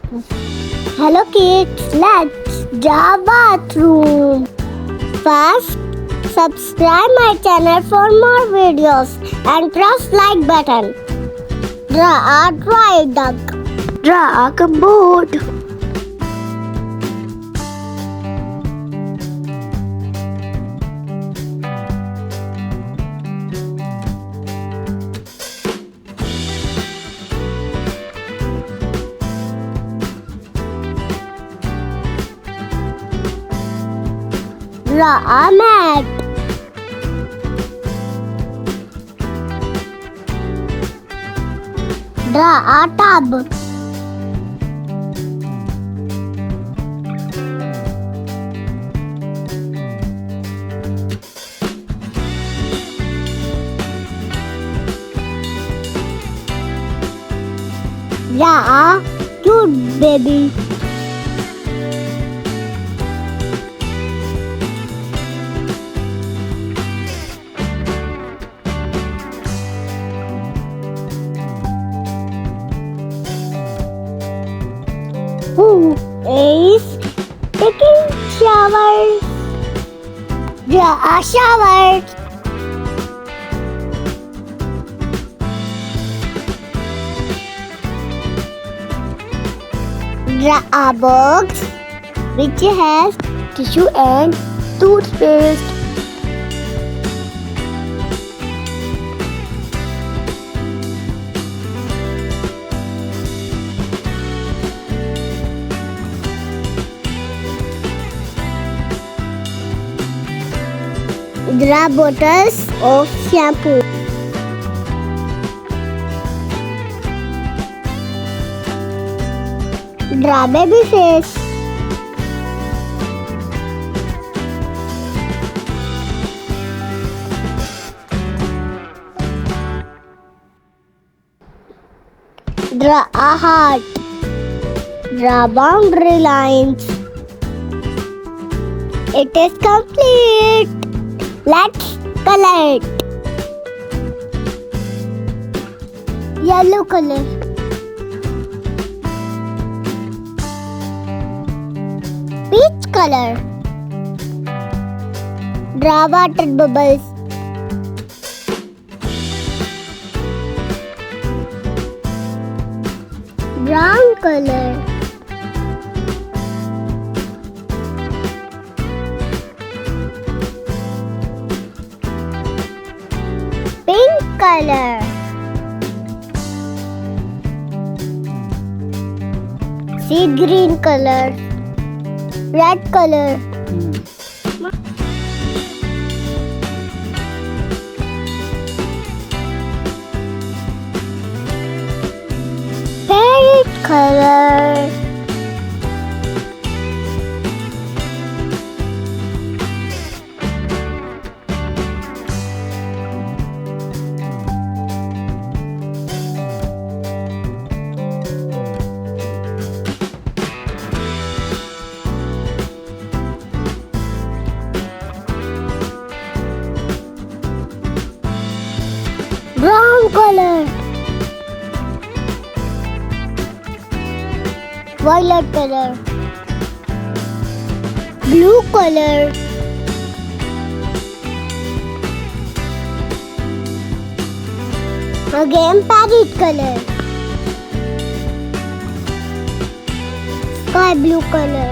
Hello kids, let's draw bathroom. First, subscribe my channel for more videos and press like button. Draw a dry duck. Draw a cupboard. Draw a mat. Draw a tub. Draw a cute baby. Who is taking shower? Draw a shower. Draw a box which has tissue and toothpaste. Draw bottles of shampoo. Draw baby face. Draw a heart. Draw boundary lines. It is complete. Let's color it. Yellow color. Peach color. Draw water bubbles. Brown color. Pink color. Sea green color. Red color. Parrot color. Brown color. Violet color. Blue color. Again parrot color. Sky blue color.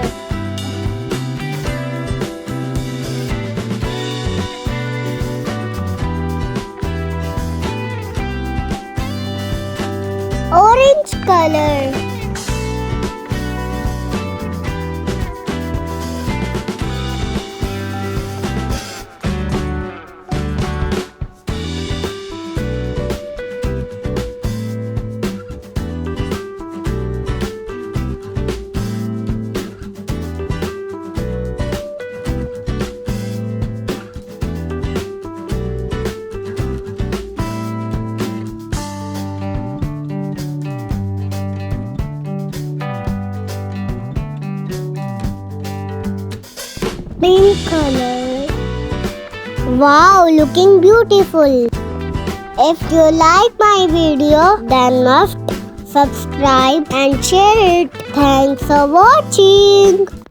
Orange color. Pink color. Wow, looking beautiful. If you like my video, then must subscribe and share it. Thanks for watching.